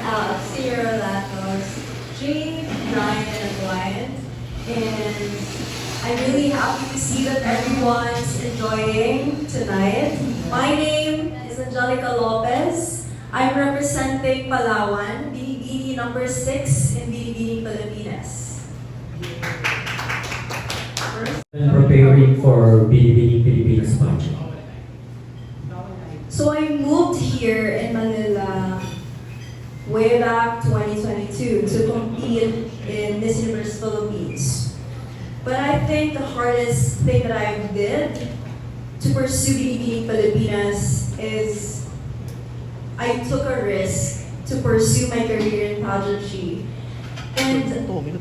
Sierra Latos, Jane, Ryan, and Ryan. And I'm really happy to see that everyone's enjoying tonight. My name is Angelica Lopez. I'm representing Palawan, Binibining number 6 in Binibining, Pilipinas. Preparing for Binibining Pilipinas project. So I moved here in Manila way back 2022 to compete in Miss Universe Philippines. But I think the hardest thing that I did to pursue Binibining Pilipinas is I took a risk to pursue my career in pageantry. And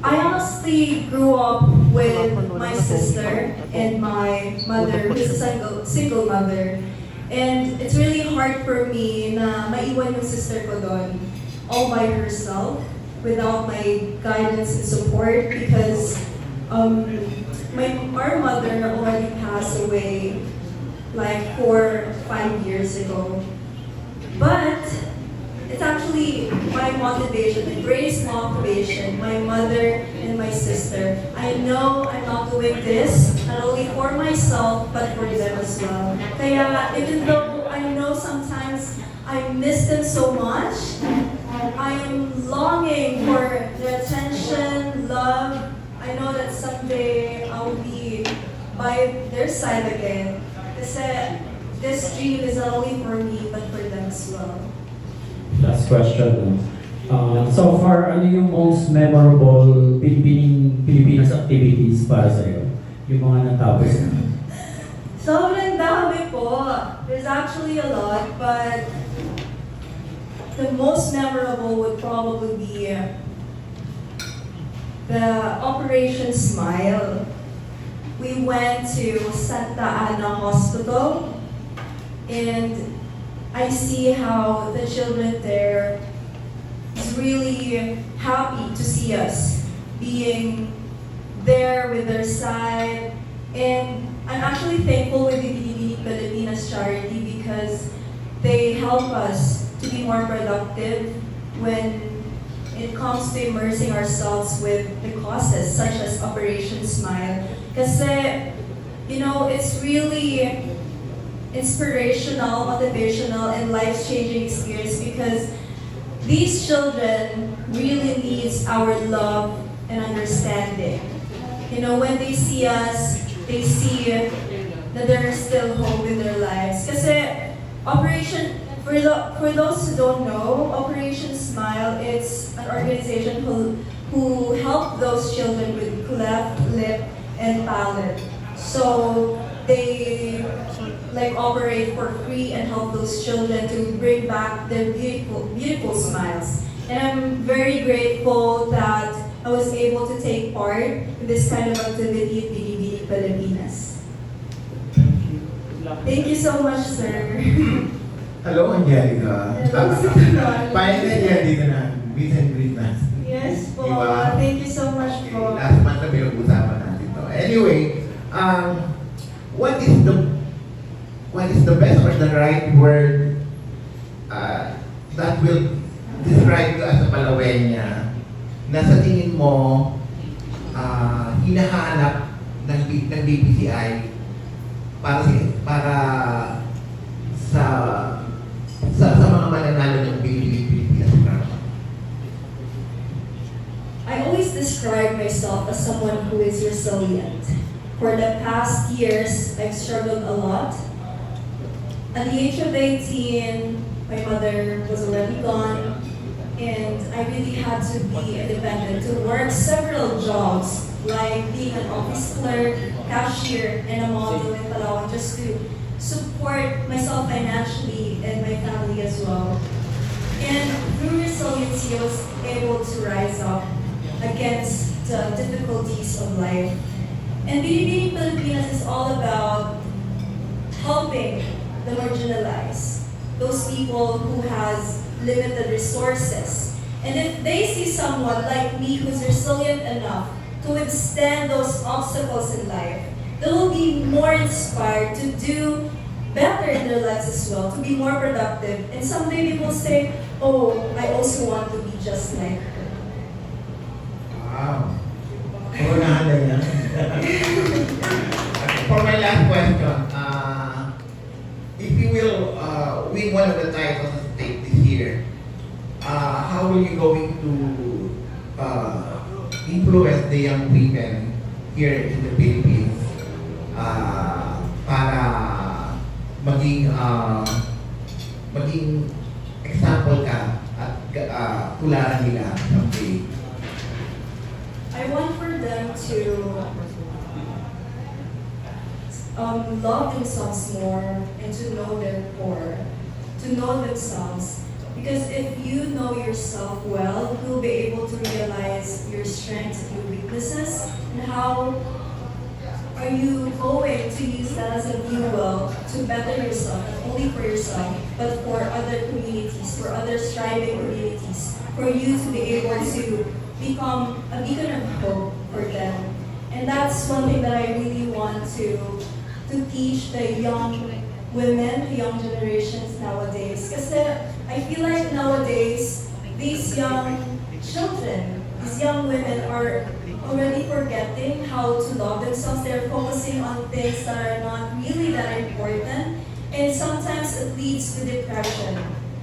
I honestly grew up with my sister and my mother, who's a single mother. And it's really hard for me na maiwan yung sister ko doon all by herself without my guidance and support because our mother already passed away like 4 or 5 years ago. But it's actually my motivation, my greatest motivation, my mother and my sister. I know I'm not doing this not only for myself, but for them as well. Kaya even though I know sometimes I miss them so much, I am longing for their attention, love. I know that someday I will be by their side again. Kasi this dream is not only for me, but for them as well. Last question. So far, ano yung most memorable Pilipinas activities para sa'yo? Yung mga natapos na? Sobrang dami po. There's actually a lot, but the most memorable would probably be the Operation Smile. We went to Santa Ana Hospital, and I see how the children there is really happy to see us being there with their side. And I'm actually thankful with the Binibining Pilipinas charity because they help us to be more productive when it comes to immersing ourselves with the causes such as Operation Smile. Kasi, you know, it's really inspirational, motivational, and life-changing experience because these children really needs our love and understanding. You know, when they see us, they see that there is still hope in their lives. Kasi for those who don't know, Operation Smile, it's an organization who help those children with cleft lip and palate. So they operate for free and help those children to bring back their beautiful smiles. And I'm very grateful that I was able to take part in this kind of activity in Binibining Pilipinas. Thank you so much, sir. Hello, Angelica. Finally, Angelica na. Meet and greet na. Yes po. Diba? Thank you so much po. Last month na pinag-usapan natin to. Anyway, what is the best or the right word that will describe you as a Palawenya na sa tingin mo hinahanap ng BPCI para sa mga mananalo ng Pilipinas program? I always describe myself as someone who is resilient. For the past years, I've struggled a lot. At the age of 18, my mother was already gone, and I really had to be independent, to work several jobs, like being an office clerk, cashier, and a model in Palawan, just to support myself financially and my family as well. And through resiliency, I was able to rise up against the difficulties of life. And Binibining Pilipinas is all about helping the marginalized, those people who has limited resources. And if they see someone like me who's resilient enough to withstand those obstacles in life, they will be more inspired to do better in their lives as well, to be more productive. And someday they will say, oh, I also want to be just like her. Wow. Puro na yan. For my last question, if you will win one of the titles of the state this year, how will you going to influence the young women here in the Philippines para maging example ka at tularan nila someday? I want for them to love themselves more and to know their core, to know themselves. Because if you know yourself well, you'll be able to realize your strengths and your weaknesses and how are you going to use that as a fuel to better yourself, not only for yourself, but for other communities, for other striving communities, for you to be able to become a beacon of hope for them. And that's one thing that I really want to teach the young women, the young generations nowadays. Kasi I feel like nowadays, these young children, these young women are already forgetting how to love themselves. They're focusing on things that are not really that important. And sometimes it leads to depression,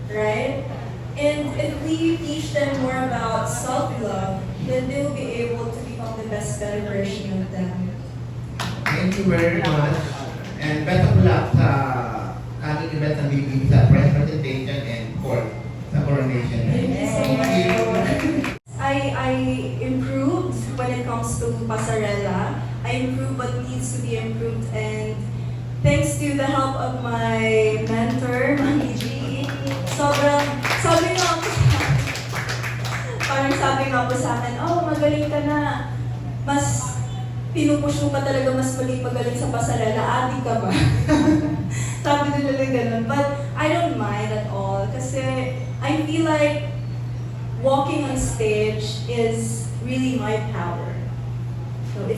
right? And if we teach them more about self-love, then they will be able to become the best, better version of them. Thank you very much. And best of luck sa aming event ng BB sa press presentation and court sa coronation. Thank you so much. I improved when it comes to pasarela. I improved what needs to be improved, and thanks to the help of my mentor, Mami G, sabi nga po sa akin, oh, magaling ka na. Mas pinupush mo pa talaga mas maging magaling sa pasarela, ati ka ba? Sabi nila ganun. But I don't mind at all kasi I feel like walking on stage is really my power. So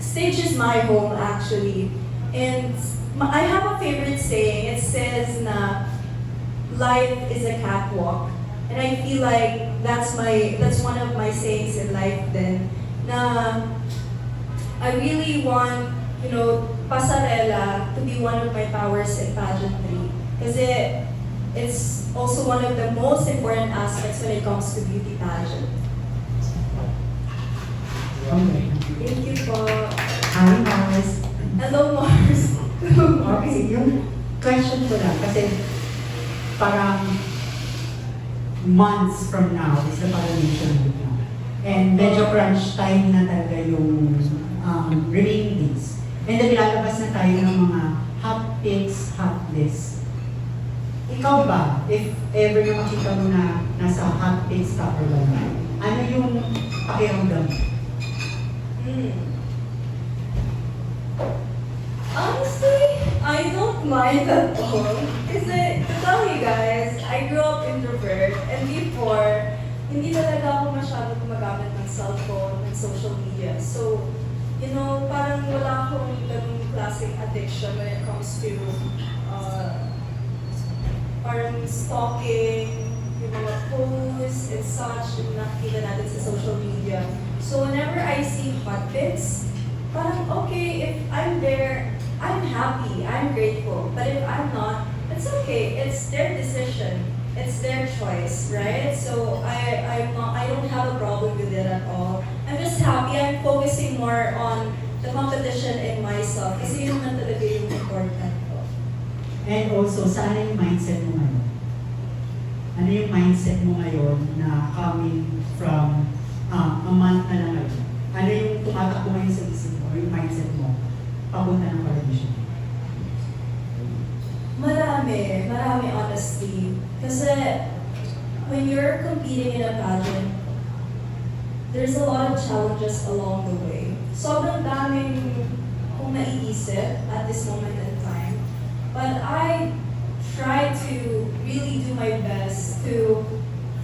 stage is my home actually. And I have a favorite saying. It says na life is a catwalk. And I feel like that's one of my sayings in life then. Na I really want, pasarela to be one of my powers in pageantry. Kasi it's also one of the most important aspects when it comes to beauty pageant. Okay. Thank you po. Hi, Mars. Hello, Mars. Okay, yung question ko lang, kasi parang months from now is the coronation week now. And medyo crunch time na talaga yung remaining days. And then lalabas na tayo ng mga hot picks, hot lists. Ikaw ba, if ever na makita mo na nasa hot picks ka or wala, ano yung pakiramdam? Honestly, I don't mind at all. Kasi, to tell you guys, I grew up introvert, and before, hindi talaga ako masyado gumagamit ng cellphone and social media. So, parang wala akong ganung classic addiction when it comes to parang stalking, yung mga posts and such, yung nakikita natin sa social media. So, whenever I see hot pics, parang okay, if I'm there, I'm happy, I'm grateful. But if I'm not, it's okay. It's their decision. It's their choice, right? So I don't have a problem with it at all. I'm just happy. I'm focusing more on the competition in myself. Kasi yun naman talaga yung important ko. And also, saan yung mindset mo ngayon? Ano yung mindset mo ngayon na coming from a month na lang ngayon? Ano yung tumatakbo ngayon sa isip mo, yung mindset mo, papunta ng coronation? Marami honestly. Kasi when you're competing in a pageant, there's a lot of challenges along the way. Sobrang daming kung naiisip at this moment in time. But I try to really do my best to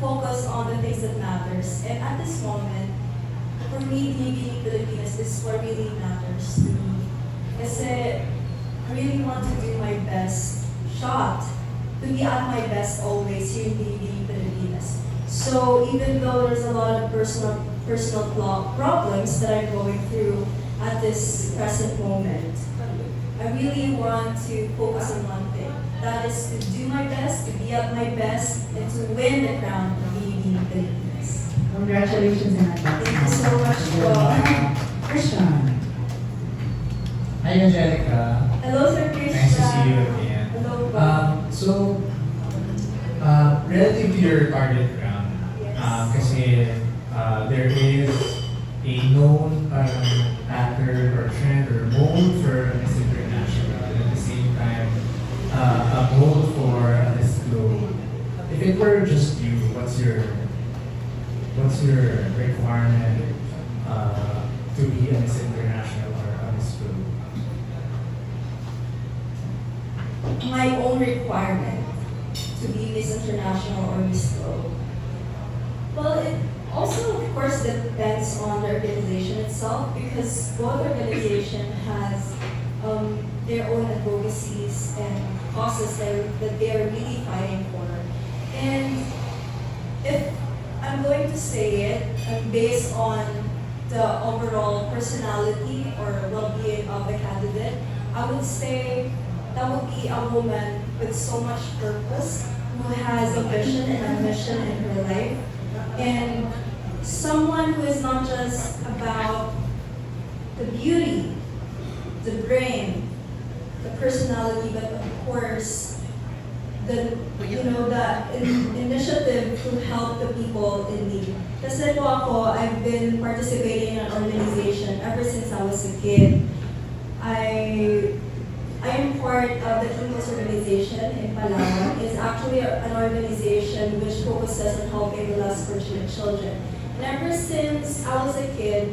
focus on the things that matters. And at this moment, for me, Binibining Pilipinas is what really matters to me. Kasi I really want to do my best shot, to be at my best always here in Binibining Pilipinas. So even though there's a lot of problems that I'm going through at this present moment, I really want to focus on one thing. That is to do my best, to be at my best, and to win the crown of being Pilipinas. Congratulations in advance. Thank you so much po. Christian. Hi, Angelica. Hello, Sir Krishna. Nice to see you again. Hello po. Relative to your target round, Yes. kasi there is a known pattern or trend or mold for Miss International, and at the same time, a mold for Miss Globe. If it were just you, what's your requirement to be a Miss International or a Miss Globe? My own requirement to be Miss International or Miss Globe. Well, it also, of course, depends on the organization itself, because both organization has their own advocacies and causes that they are really fighting for. And if I'm going to say it, based on the overall personality or well-being of the candidate, I would say that would be a woman with so much purpose, who has a vision and a mission in her life, and someone who is not just about the beauty, the brain, the personality, but of course the initiative to help the people in need. Kasi po ako, I've been participating in an organization ever since I was a kid. I am part of the Philippines organization in Palawan. It's actually an organization which focuses on helping the less fortunate children. And ever since I was a kid,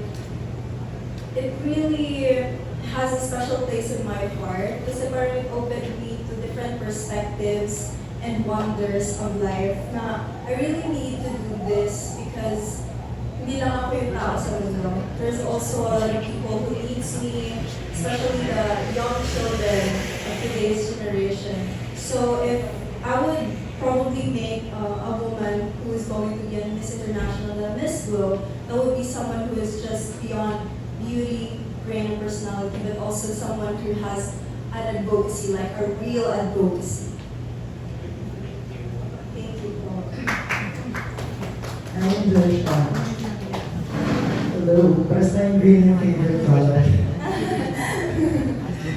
it really has a special place in my heart kasi parang it opened me to different perspectives and wonders of life na I really need to do this because hindi lang ako yung tao sa mundo. There's also a lot of people who needs me, especially the young children of today's generation. So if I would probably make a woman who is going to be a Miss International and Miss Globe, that would be someone who is just beyond beauty, brain, and personality, but also someone who has an advocacy, like a real advocacy. Thank you po. Angelica. Hello. First time green yung favorite color.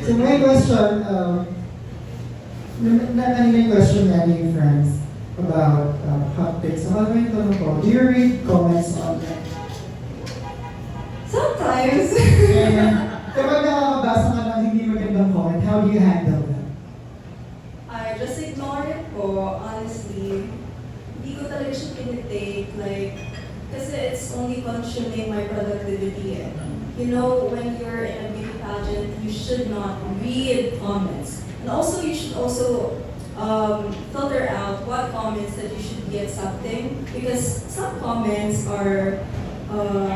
So my question, kanina yung question nga ni friends about hot takes. So ano yung tanong ko? Do you read comments on that? Sometimes. And kapag nakakabasa ka ng hindi magandang comment, how do you handle them? I just ignore it po, honestly. Hindi ko talaga siya tinitake, like, kasi it's only consuming my productivity. You know, when you're in a beauty pageant, you should not read comments. And also, you should also filter out what comments that you should be accepting, because some comments are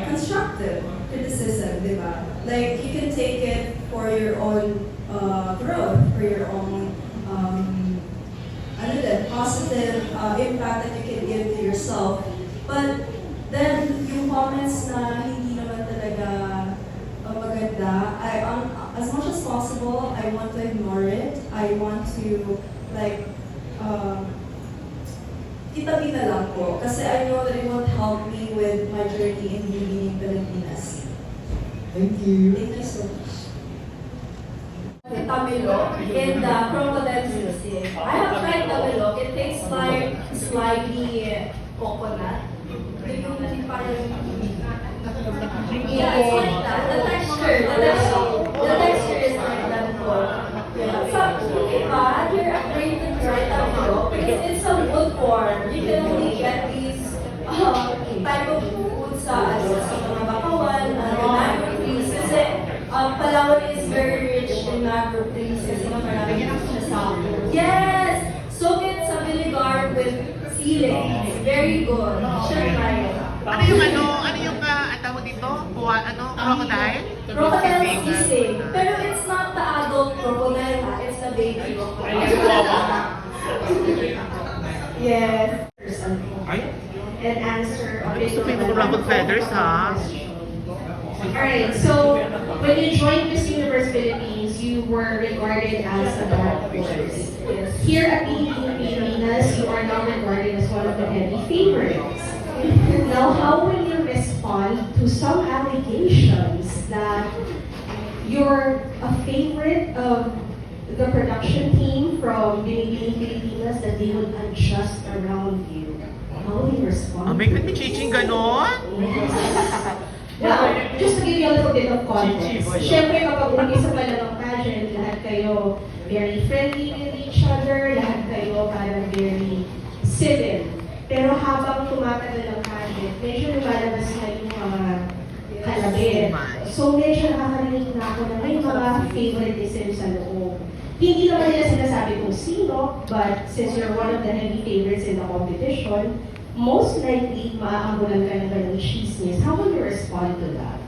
constructive criticism, di ba? Like, you can take it for your own growth, for your own positive impact that you can give to yourself. But then, yung comments na hindi naman talaga maganda, as much as possible, I want to ignore it. I want to, like, itabi na lang po. Kasi I know that it won't help me with my journey in Binibining, Pilipinas. Thank you. Thank you so much. Tamilok in the crocodile music. I have tried tamilok. It tastes like slimy coconut. Yung parang, yeah, it's like that. The texture is like that po. Yeah. So, iba, you're afraid to try tamilok because it's a wood form. You can only get these type of food sa mga bakawan, mangrove trees. Kasi Palawan is very rich in mangrove trees kasi marami siya sa. Yes! Soak it sa vinegar with sili. It's very good. Should try it. Ano yung ang tawag dito? Crocodile? Crocodile sisig. Pero it's not the adult crocodile, ha? It's the baby crocodile. Yes. and answer on Gusto ko yung ruffled feathers, ha? Alright, so when you joined Miss Universe Philippines, you were regarded as a dark horse. Here at Pilipinas, you are now regarded as one of the heavy favorites. Now, how will you respond to some allegations that you're a favorite of the production team from Binibining Pilipinas, that they would adjust around you? How will you respond? May chiching ganon? Well, just to give you a little bit of context, syempre kapag umpisa pa lang ng pageant, lahat kayo very friendly with each other, lahat kayo parang very civil. Pero habang tumatagal ang pageant, medyo lumalabas na yung mga kalabit. So medyo nakakarinig na ako na may mga favoritism sa loob. Hindi naman nila sinasabi kung sino, but since you're one of the heavy favorites in the competition, most likely, maaambulan ka ng ganung chismis. How will you respond to that?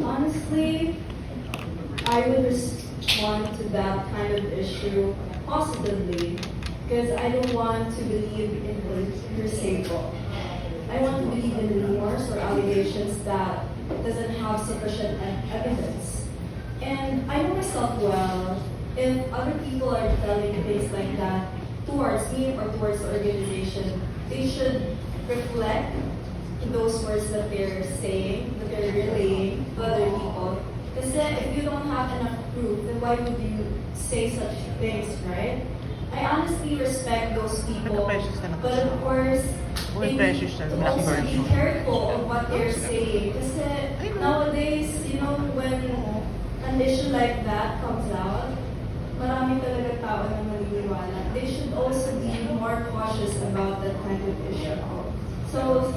Honestly, I would respond to that kind of issue positively because I don't want to believe in hearsay. I want to believe in rumors or allegations that doesn't have sufficient evidence. And I know myself well. If other people are telling things like that towards me or towards the organization, they should reflect those words that they're saying, that they're relaying to other people. Because if you don't have enough proof, then why would you say such things, right? I honestly respect those people, but of course, they need to also be careful of what they're saying. Because nowadays, you know, when an issue like that comes out, marami talaga tao na maniniwala. They should also be more cautious about that kind of issue. So,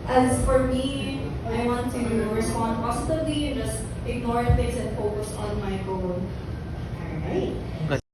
as for me, I want to respond positively and just ignore things and focus on